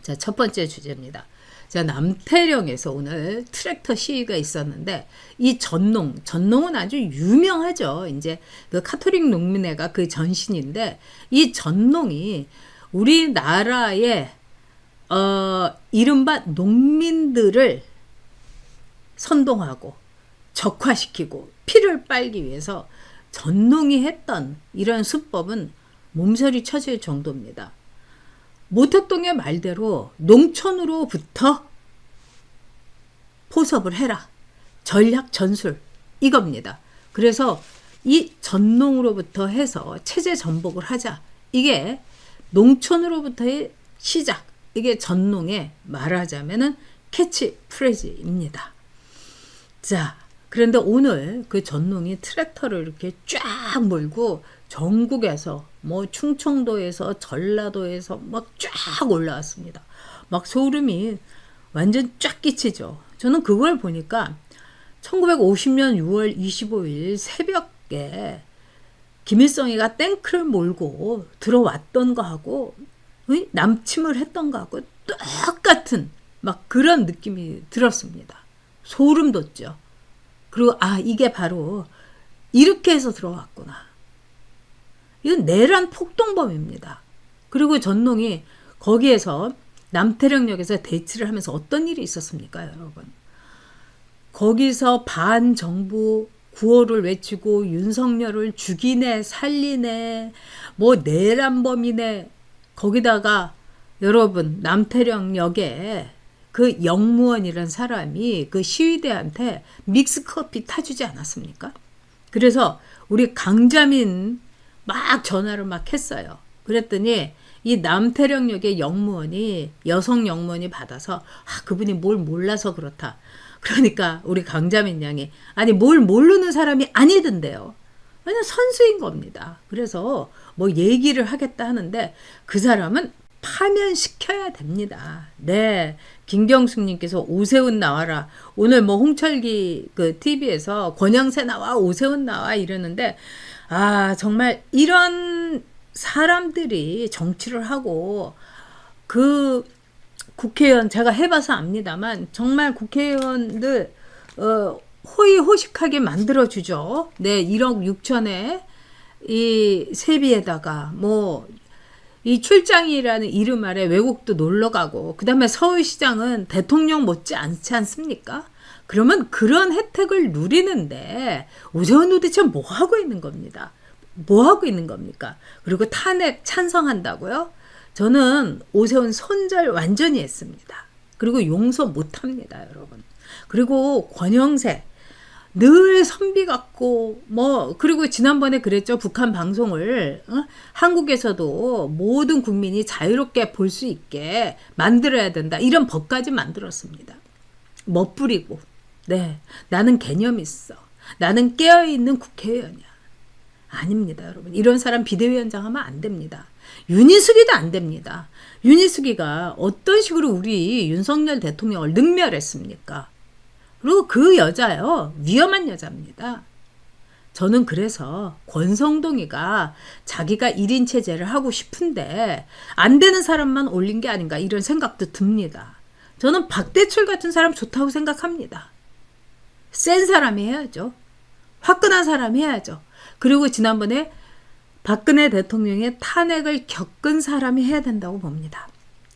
자, 첫 번째 주제입니다. 자, 남태령에서 오늘 트랙터 시위가 있었는데 이 전농은 아주 유명하죠. 이제 그 카톨릭 농민회가 그 전신인데 이 전농이 우리나라의 이른바 농민들을 선동하고 적화시키고 피를 빨기 위해서 전농이 했던 이런 수법은 몸서리 쳐질 정도입니다. 모택동의 말대로 농촌으로부터 포섭을 해라. 전략 전술 이겁니다. 그래서 이 전농으로부터 해서 체제 전복을 하자. 이게 농촌으로부터의 시작. 이게 전농의 말하자면은 캐치프레이즈입니다. 자, 그런데 오늘 그 전농이 트랙터를 이렇게 쫙 몰고 전국에서 뭐 충청도에서 전라도에서 막 쫙 올라왔습니다. 막 소름이 완전 쫙 끼치죠. 저는 그걸 보니까 1950년 6월 25일 새벽에 김일성이가 탱크를 몰고 들어왔던 거하고 남침을 했던 거하고 똑같은 막 그런 느낌이 들었습니다. 소름 돋죠. 그리고 이게 바로 이렇게 해서 들어왔구나. 이건 내란 폭동범입니다. 그리고 전농이 거기에서 남태령역에서 대치를 하면서 어떤 일이 있었습니까, 여러분? 거기서 반정부 구호를 외치고 윤석열을 죽이네 살리네 뭐 내란범이네. 거기다가 여러분 남태령역에 그 영무원이란 사람이 그 시위대한테 믹스커피 타주지 않았습니까? 그래서 우리 강자민 막 전화를 막 했어요. 그랬더니 이 남태령역의 영무원이 여성 영무원이 받아서 그분이 뭘 몰라서 그렇다. 그러니까 우리 강자민 양이 아니 뭘 모르는 사람이 아니던데요. 그냥 선수인 겁니다. 그래서 뭐 얘기를 하겠다 하는데 그 사람은 파면시켜야 됩니다. 네, 김경숙님께서 오세훈 나와라. 오늘 뭐 홍철기 그 TV에서 권영세 나와 오세훈 나와 이러는데 정말 이런 사람들이 정치를 하고 그 국회의원 제가 해봐서 압니다만 정말 국회의원들 호의호식하게 만들어주죠. 네, 1억 6천에 이 세비에다가 뭐 이 출장이라는 이름 아래 외국도 놀러 가고 그다음에 서울시장은 대통령 못지 않지 않습니까? 그러면 그런 혜택을 누리는데 오세훈 도대체 뭐 하고 있는 겁니다. 뭐 하고 있는 겁니까? 그리고 탄핵 찬성한다고요? 저는 오세훈 손절 완전히 했습니다. 그리고 용서 못합니다, 여러분. 그리고 권영세 늘 선비 같고 그리고 지난번에 그랬죠. 북한 방송을 한국에서도 모든 국민이 자유롭게 볼 수 있게 만들어야 된다. 이런 법까지 만들었습니다. 멋부리고 네, 나는 개념 있어. 나는 깨어있는 국회의원이야. 아닙니다, 여러분. 이런 사람 비대위원장 하면 안 됩니다. 윤희숙이도 안 됩니다. 윤희숙이가 어떤 식으로 우리 윤석열 대통령을 능멸했습니까? 그리고 그 여자요, 위험한 여자입니다. 저는 그래서 권성동이가 자기가 1인 체제를 하고 싶은데 안 되는 사람만 올린 게 아닌가 이런 생각도 듭니다. 저는 박대출 같은 사람 좋다고 생각합니다. 센 사람이 해야죠. 화끈한 사람이 해야죠. 그리고 지난번에 박근혜 대통령의 탄핵을 겪은 사람이 해야 된다고 봅니다.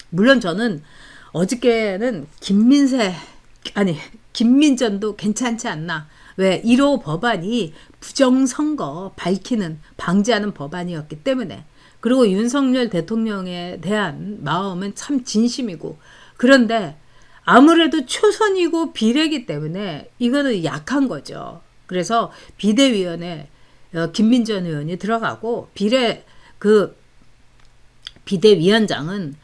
물론 저는 어저께는 김민전도 괜찮지 않나. 왜? 1호 법안이 부정선거 밝히는 방지하는 법안이었기 때문에. 그리고 윤석열 대통령에 대한 마음은 참 진심이고 그런데 아무래도 초선이고 비례기 때문에 이거는 약한 거죠. 그래서 비대위원회 김민전 의원이 들어가고 비대위원장은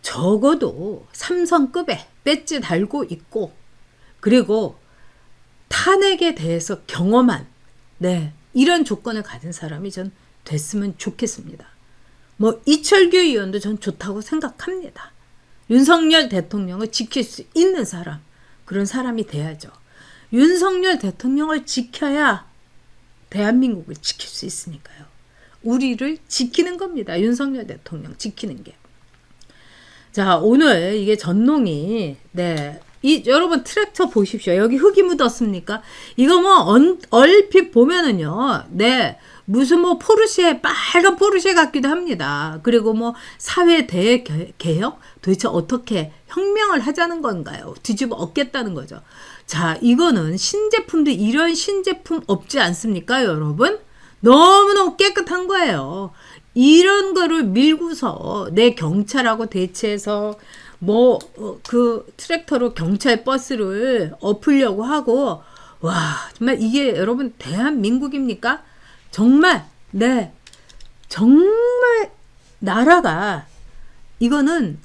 적어도 삼성급에 배지 달고 있고 그리고 탄핵에 대해서 경험한 이런 조건을 가진 사람이 전 됐으면 좋겠습니다. 이철규 의원도 전 좋다고 생각합니다. 윤석열 대통령을 지킬 수 있는 사람, 그런 사람이 돼야죠. 윤석열 대통령을 지켜야 대한민국을 지킬 수 있으니까요. 우리를 지키는 겁니다. 윤석열 대통령 지키는 게. 자, 오늘 이게 전농이, 네. 여러분 트랙터 보십시오. 여기 흙이 묻었습니까? 이거 뭐, 얼핏 보면은요, 네. 무슨 뭐 포르쉐, 빨간 포르쉐 같기도 합니다. 그리고 뭐, 사회 대개혁? 도대체 어떻게 혁명을 하자는 건가요? 뒤집어 엎겠다는 거죠. 자, 이거는 신제품도 이런 신제품 없지 않습니까, 여러분? 너무너무 깨끗한 거예요. 이런 거를 밀고서 내 경찰하고 대체해서 뭐 그 트랙터로 경찰 버스를 엎으려고 하고, 와, 정말 이게 여러분 대한민국입니까? 정말, 네, 정말 나라가 이거는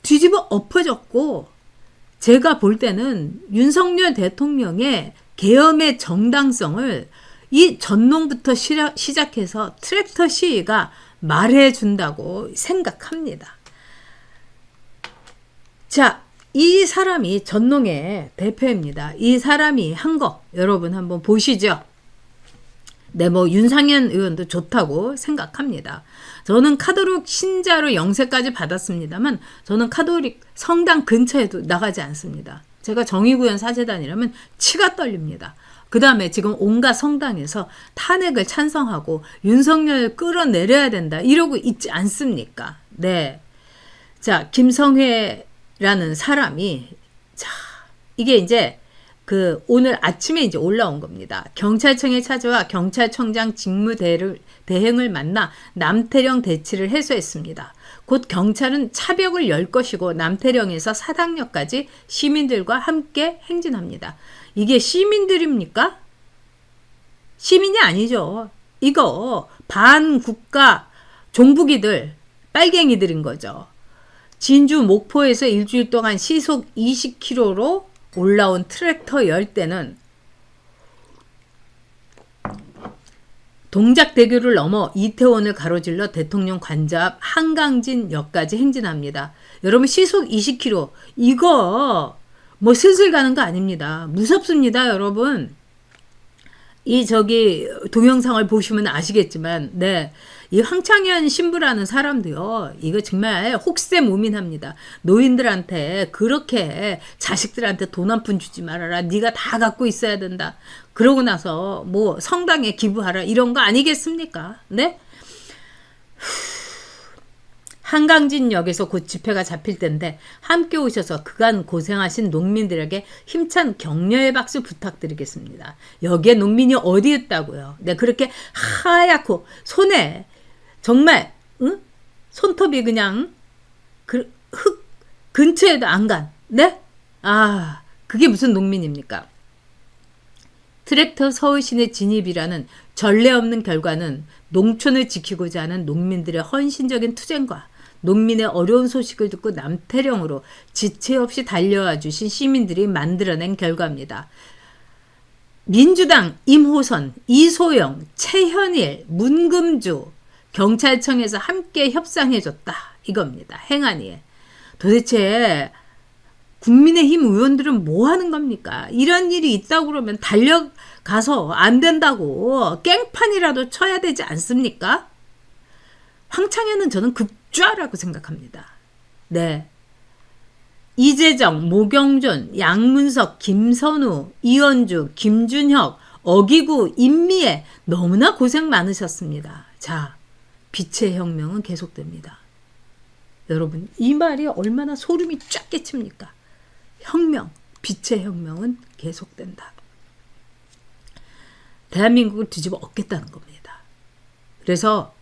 뒤집어 엎어졌고, 제가 볼 때는 윤석열 대통령의 계엄의 정당성을 이 전농부터 시작해서 트랙터 시위가 말해준다고 생각합니다. 자, 이 사람이 전농의 대표입니다. 이 사람이 한 거 여러분 한번 보시죠. 네, 뭐 윤상현 의원도 좋다고 생각합니다. 저는 카톨릭 신자로 영세까지 받았습니다만 저는 카톨릭 성당 근처에도 나가지 않습니다. 제가 정의구현 사제단이라면 치가 떨립니다. 그 다음에 지금 온갖 성당에서 탄핵을 찬성하고 윤석열 끌어내려야 된다 이러고 있지 않습니까? 네. 자, 김성회라는 사람이, 자, 이게 이제 오늘 아침에 이제 올라온 겁니다. 경찰청에 찾아와 경찰청장 직무 대행을 만나 남태령 대치를 해소했습니다. 곧 경찰은 차벽을 열 것이고 남태령에서 사당역까지 시민들과 함께 행진합니다. 이게 시민들입니까? 시민이 아니죠. 이거 반국가 종북이들, 빨갱이들인 거죠. 진주 목포에서 일주일 동안 시속 20km로 올라온 트랙터 열대는 동작대교를 넘어 이태원을 가로질러 대통령 관저 앞 한강진역까지 행진합니다. 여러분 시속 20km 이거 뭐 슬슬 가는 거 아닙니다. 무섭습니다, 여러분. 이 동영상을 보시면 아시겠지만, 네, 이 황창현 신부라는 사람도요, 이거 정말 혹세 무민합니다. 노인들한테 그렇게 자식들한테 돈 한 푼 주지 말아라. 네가 다 갖고 있어야 된다. 그러고 나서 뭐 성당에 기부하라 이런 거 아니겠습니까? 네? 한강진역에서 곧 집회가 잡힐 텐데 함께 오셔서 그간 고생하신 농민들에게 힘찬 격려의 박수 부탁드리겠습니다. 여기에 농민이 어디 있다고요? 네, 그렇게 하얗고 손에 정말 손톱이 그냥 흙 근처에도 안 간. 네? 아, 그게 무슨 농민입니까? 트랙터 서울시내 진입이라는 전례 없는 결과는 농촌을 지키고자 하는 농민들의 헌신적인 투쟁과 농민의 어려운 소식을 듣고 남태령으로 지체 없이 달려와 주신 시민들이 만들어낸 결과입니다. 민주당 임호선, 이소영, 최현일, 문금주 경찰청에서 함께 협상해줬다 이겁니다. 행안위에. 도대체 국민의힘 의원들은 뭐 하는 겁니까? 이런 일이 있다고 그러면 달려가서 안 된다고 깽판이라도 쳐야 되지 않습니까? 황창현은 저는 급좌라고 생각합니다. 네. 이재정, 모경준, 양문석, 김선우, 이현주, 김준혁, 어기구, 임미애 너무나 고생 많으셨습니다. 자, 빛의 혁명은 계속됩니다. 여러분, 이 말이 얼마나 소름이 쫙 끼칩니까? 혁명, 빛의 혁명은 계속된다. 대한민국을 뒤집어 엎겠다는 겁니다. 그래서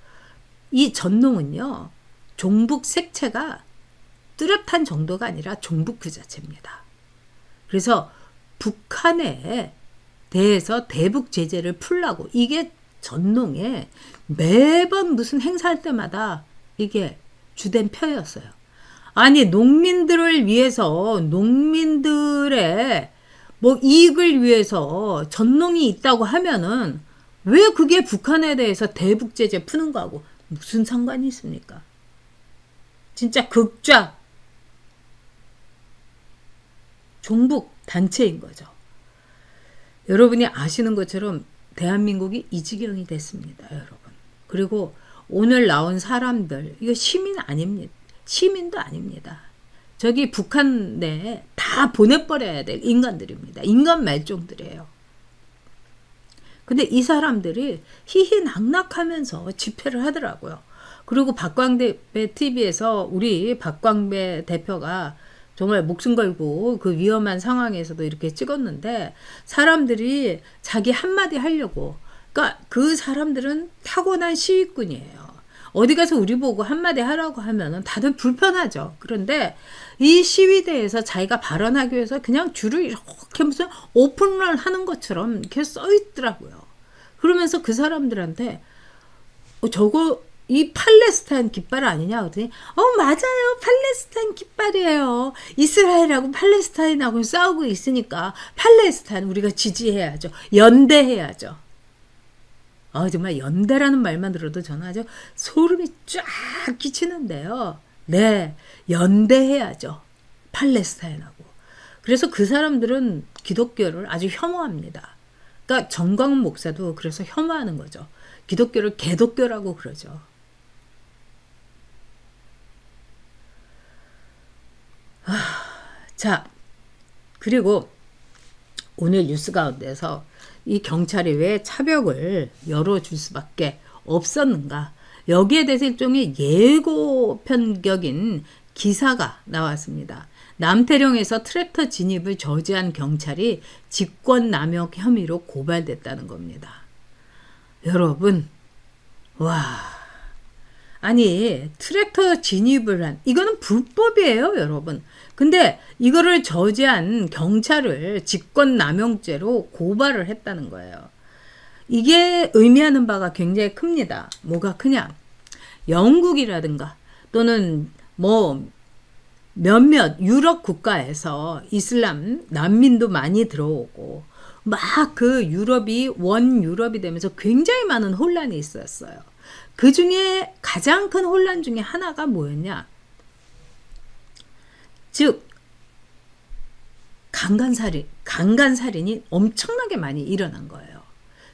이 전농은요, 종북 색채가 뚜렷한 정도가 아니라 종북 그 자체입니다. 그래서 북한에 대해서 대북 제재를 풀라고 이게 전농에 매번 무슨 행사할 때마다 이게 주된 표였어요. 아니, 농민들을 위해서, 농민들의 뭐 이익을 위해서 전농이 있다고 하면은 왜 그게 북한에 대해서 대북 제재 푸는 거하고 무슨 상관이 있습니까? 진짜 극좌 종북 단체인 거죠. 여러분이 아시는 것처럼 대한민국이 이 지경이 됐습니다, 여러분. 그리고 오늘 나온 사람들, 이거 시민 아닙니다. 시민도 아닙니다. 저기 북한 내에 다 보내버려야 될 인간들입니다. 인간 말종들이에요. 근데 이 사람들이 희희낙낙하면서 집회를 하더라고요. 그리고 박광배 TV에서 우리 박광배 대표가 정말 목숨 걸고 그 위험한 상황에서도 이렇게 찍었는데 사람들이 자기 한마디 하려고, 그러니까 그 사람들은 타고난 시위꾼이에요. 어디 가서 우리 보고 한마디 하라고 하면은 다들 불편하죠. 그런데 이 시위대에서 자기가 발언하기 위해서 그냥 줄을 이렇게 무슨 오픈런 하는 것처럼 이렇게 써 있더라고요. 그러면서 그 사람들한테 저거 이 팔레스타인 깃발 아니냐 그랬더니 맞아요, 팔레스타인 깃발이에요. 이스라엘하고 팔레스타인하고 싸우고 있으니까 팔레스타인 우리가 지지해야죠. 연대해야죠. 정말 연대라는 말만 들어도 저는 아주 소름이 쫙 끼치는데요. 네, 연대해야죠. 팔레스타인하고. 그래서 그 사람들은 기독교를 아주 혐오합니다. 그러니까 정광훈 목사도 그래서 혐오하는 거죠. 기독교를 개독교라고 그러죠. 자, 그리고 오늘 뉴스 가운데서 이 경찰이 왜 차벽을 열어줄 수밖에 없었는가, 여기에 대해서 일종의 예고 편격인 기사가 나왔습니다. 남태령에서 트랙터 진입을 저지한 경찰이 직권남용 혐의로 고발됐다는 겁니다. 여러분, 아니 트랙터 진입을 한, 이거는 불법이에요 여러분. 근데 이거를 저지한 경찰을 직권남용죄로 고발을 했다는 거예요. 이게 의미하는 바가 굉장히 큽니다. 뭐가 크냐, 영국이라든가 또는 뭐 몇몇 유럽 국가에서 이슬람 난민도 많이 들어오고 막 그 유럽이 원유럽이 되면서 굉장히 많은 혼란이 있었어요. 그 중에 가장 큰 혼란 중에 하나가 뭐였냐, 즉 강간살인이 엄청나게 많이 일어난 거예요.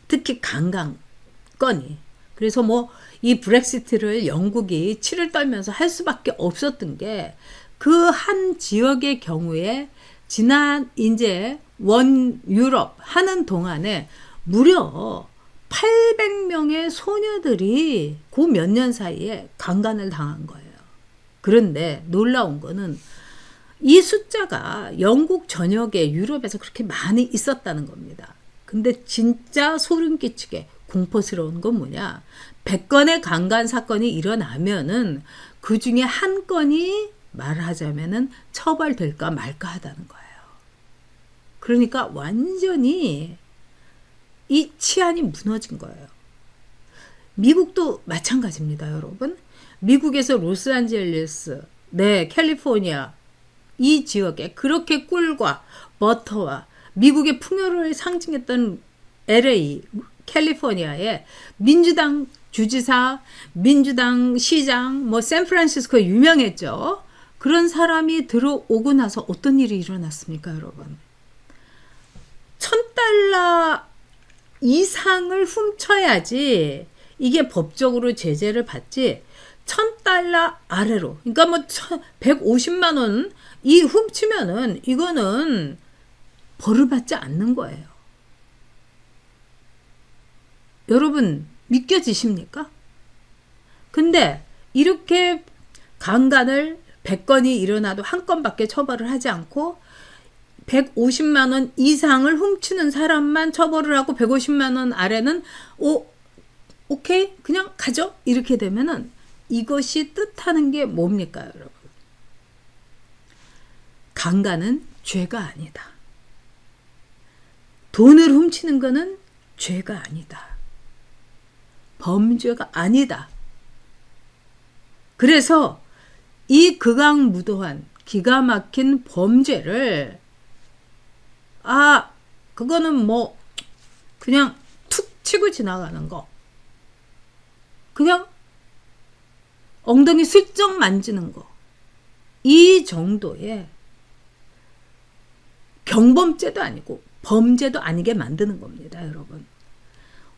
특히 강간건이. 그래서 뭐 이 브렉시트를 영국이 치를 떨면서 할 수밖에 없었던 게, 그 한 지역의 경우에 지난 이제 원 유럽 하는 동안에 무려 800명의 소녀들이 그 몇 년 사이에 강간을 당한 거예요. 그런데 놀라운 거는 이 숫자가 영국 전역에 유럽에서 그렇게 많이 있었다는 겁니다. 근데 진짜 소름 끼치게 공포스러운 건 뭐냐, 100건의 강간 사건이 일어나면은 그 중에 한 건이 말하자면은 처벌될까 말까 하다는 거예요. 그러니까 완전히 이 치안이 무너진 거예요. 미국도 마찬가지입니다, 여러분. 미국에서 로스앤젤레스, 네, 캘리포니아 이 지역에 그렇게 꿀과 버터와 미국의 풍요를 상징했던 LA, 캘리포니아에 민주당 주지사, 민주당 시장, 뭐 샌프란시스코 유명했죠. 그런 사람이 들어오고 나서 어떤 일이 일어났습니까, 여러분? $1,000 이상을 훔쳐야지 이게 법적으로 제재를 받지, $1,000 아래로, 그러니까 뭐 150만 원 이 훔치면은 이거는 벌을 받지 않는 거예요. 여러분 믿겨지십니까? 근데 이렇게 강간을 100건이 일어나도 한 건밖에 처벌을 하지 않고 150만 원 이상을 훔치는 사람만 처벌을 하고 150만 원 아래는 오케이 그냥 가죠, 이렇게 되면은 이것이 뜻하는 게 뭡니까, 여러분? 강간은 죄가 아니다. 돈을 훔치는 거는 죄가 아니다. 범죄가 아니다. 그래서 이 극악무도한 기가 막힌 범죄를 그거는 뭐 그냥 툭 치고 지나가는 거, 그냥 엉덩이 슬쩍 만지는 거, 이 정도의 경범죄도 아니고 범죄도 아니게 만드는 겁니다, 여러분.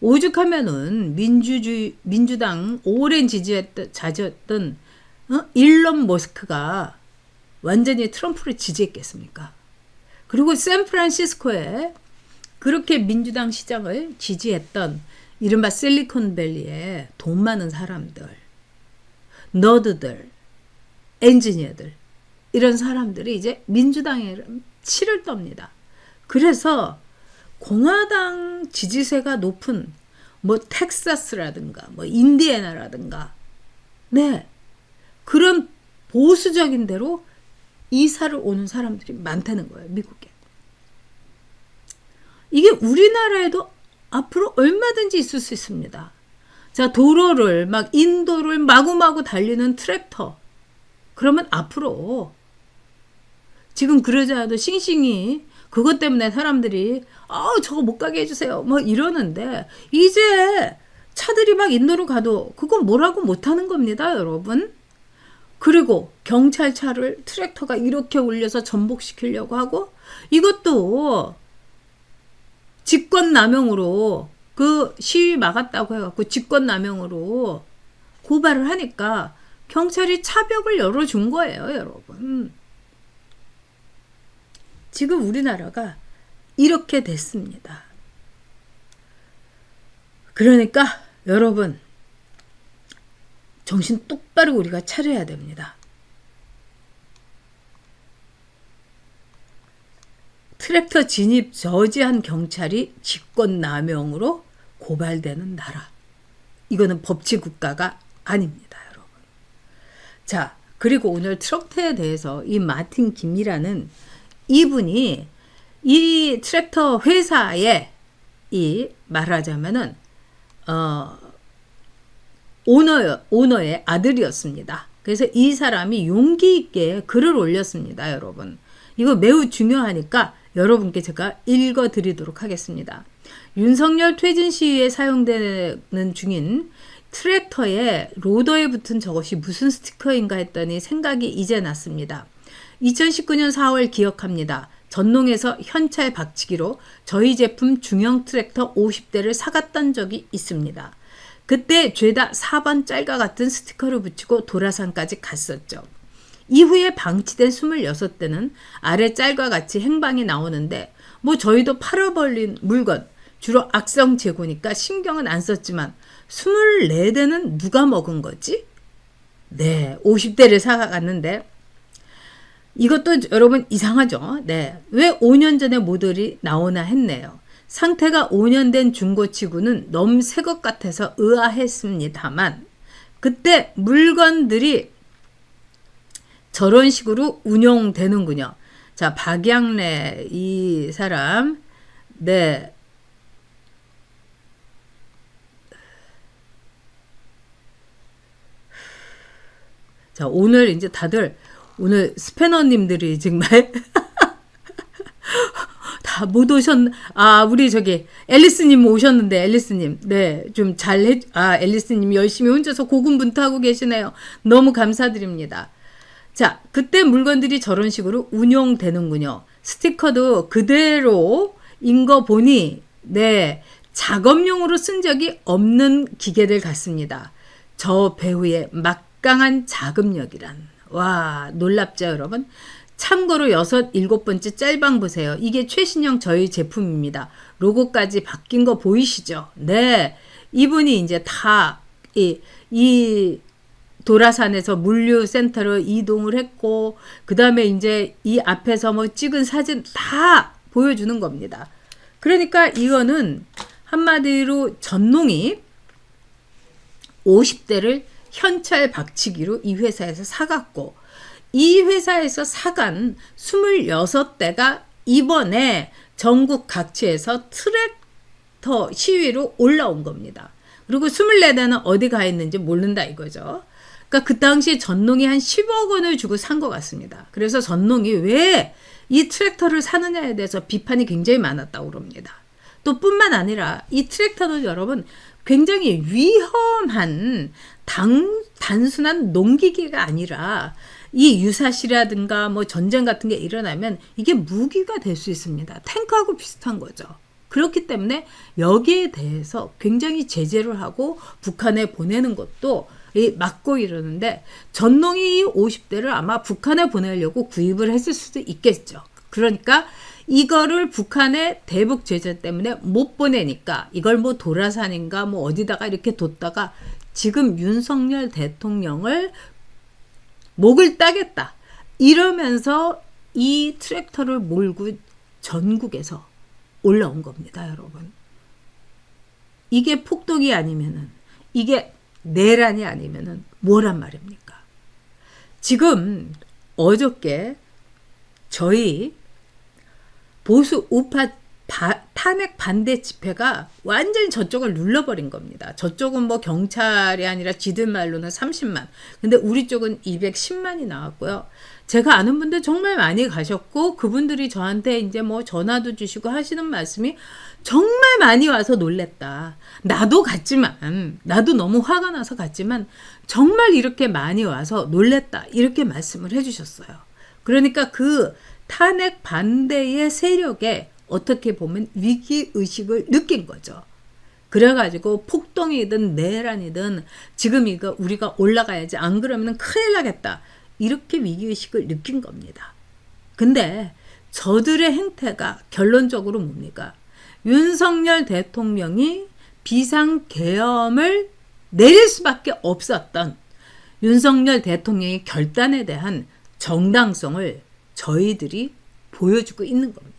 오죽하면은 민주당 오랜 지지였던 일론 머스크가 완전히 트럼프를 지지했겠습니까? 그리고 샌프란시스코에 그렇게 민주당 시장을 지지했던 이른바 실리콘밸리에 돈 많은 사람들, 너드들, 엔지니어들, 이런 사람들이 이제 민주당에 치를 떱니다. 그래서 공화당 지지세가 높은 뭐 텍사스라든가 뭐 인디애나라든가 그런 보수적인 데로 이사를 오는 사람들이 많다는 거예요. 미국에. 이게 우리나라에도 앞으로 얼마든지 있을 수 있습니다. 자, 도로를 막 인도를 마구마구 달리는 트랙터. 그러면 앞으로 지금 그러지 않아도 싱싱이 그것 때문에 사람들이 저거 못 가게 해주세요 뭐 이러는데 이제 차들이 막 인도로 가도 그건 뭐라고 못하는 겁니다, 여러분. 그리고 경찰차를 트랙터가 이렇게 올려서 전복시키려고 하고 이것도 직권남용으로 그 시위 막았다고 해갖고 직권남용으로 고발을 하니까 경찰이 차벽을 열어준 거예요, 여러분. 지금 우리나라가 이렇게 됐습니다. 그러니까 여러분 정신 똑바로 우리가 차려야 됩니다. 트랙터 진입 저지한 경찰이 직권남용으로 고발되는 나라. 이거는 법치국가가 아닙니다, 여러분. 자, 그리고 오늘 트럭터에 대해서 이 마틴 김이라는 이분이 이 트랙터 회사의 이 말하자면은 오너의 아들이었습니다. 그래서 이 사람이 용기 있게 글을 올렸습니다, 여러분. 이거 매우 중요하니까 여러분께 제가 읽어드리도록 하겠습니다. 윤석열 퇴진 시위에 사용되는 중인 트랙터에 로더에 붙은 저것이 무슨 스티커인가 했더니 생각이 이제 났습니다. 2019년 4월 기억합니다. 전농에서 현찰 박치기로 저희 제품 중형 트랙터 50대를 사갔던 적이 있습니다. 그때 죄다 4번 짤과 같은 스티커를 붙이고 도라산까지 갔었죠. 이후에 방치된 26대는 아래 짤과 같이 행방이 나오는데 뭐 저희도 팔아버린 물건, 주로 악성 재고니까 신경은 안 썼지만 24대는 누가 먹은 거지? 네, 50대를 사갔는데 이것도 여러분 이상하죠? 네, 왜 5년 전에 모델이 나오나 했네요. 상태가 5년 된 중고치고는 너무 새 것 같아서 의아했습니다만 그때 물건들이 저런 식으로 운용되는군요. 자, 박양래 이 사람 네. 자, 오늘 이제 다들 오늘 스패너님들이 정말 다 못 우리 저기 앨리스님 오셨는데 앨리스님 네, 좀 앨리스님 열심히 혼자서 고군분투하고 계시네요. 너무 감사드립니다. 자, 그때 물건들이 저런 식으로 운용되는군요. 스티커도 그대로인 거 보니 네, 작업용으로 쓴 적이 없는 기계들 같습니다. 저 배우의 막강한 자금력이란. 와, 놀랍죠, 여러분? 참고로 6, 7번째 짤방 보세요. 이게 최신형 저희 제품입니다. 로고까지 바뀐 거 보이시죠? 네, 이분이 이제 다 이 도라산에서 물류센터로 이동을 했고 그 다음에 이제 이 앞에서 뭐 찍은 사진 다 보여주는 겁니다. 그러니까 이거는 한마디로 전농이 50대를 현찰 박치기로 이 회사에서 사갔고 이 회사에서 사간 26대가 이번에 전국 각지에서 트랙터 시위로 올라온 겁니다. 그리고 24대는 어디 가 있는지 모른다 이거죠. 그러니까 그 당시에 전농이 한 10억 원을 주고 산 것 같습니다. 그래서 전농이 왜 이 트랙터를 사느냐에 대해서 비판이 굉장히 많았다고 그럽니다. 또 뿐만 아니라 이 트랙터는 여러분 굉장히 위험한 단순한 농기계가 아니라 이 유사시라든가 뭐 전쟁 같은 게 일어나면 이게 무기가 될 수 있습니다. 탱크하고 비슷한 거죠. 그렇기 때문에 여기에 대해서 굉장히 제재를 하고 북한에 보내는 것도 막고 이러는데 전농이 이 50대를 아마 북한에 보내려고 구입을 했을 수도 있겠죠. 그러니까 이거를 북한의 대북 제재 때문에 못 보내니까 이걸 뭐 도라산인가 뭐 어디다가 이렇게 뒀다가 지금 윤석열 대통령을 목을 따겠다 이러면서 이 트랙터를 몰고 전국에서 올라온 겁니다, 여러분. 이게 폭동이 아니면은, 이게 내란이 아니면은 뭐란 말입니까? 지금 어저께 저희 보수 우파 탄핵 반대 집회가 완전히 저쪽을 눌러버린 겁니다. 저쪽은 뭐 경찰이 아니라 지들 말로는 30만. 근데 우리 쪽은 210만이 나왔고요. 제가 아는 분들 정말 많이 가셨고 그분들이 저한테 이제 뭐 전화도 주시고 하시는 말씀이 정말 많이 와서 놀랬다. 나도 갔지만, 나도 너무 화가 나서 갔지만 정말 이렇게 많이 와서 놀랬다. 이렇게 말씀을 해주셨어요. 그러니까 그 탄핵 반대의 세력에 어떻게 보면 위기의식을 느낀 거죠. 그래가지고 폭동이든 내란이든 지금 이거 우리가 올라가야지 안 그러면 큰일 나겠다. 이렇게 위기의식을 느낀 겁니다. 근데 저들의 행태가 결론적으로 뭡니까? 윤석열 대통령이 비상계엄을 내릴 수밖에 없었던 윤석열 대통령의 결단에 대한 정당성을 저희들이 보여주고 있는 겁니다.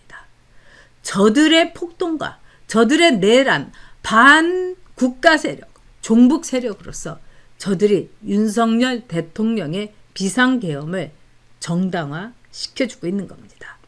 저들의 폭동과 저들의 내란, 반국가 세력, 종북 세력으로서 저들이 윤석열 대통령의 비상계엄을 정당화 시켜주고 있는 겁니다.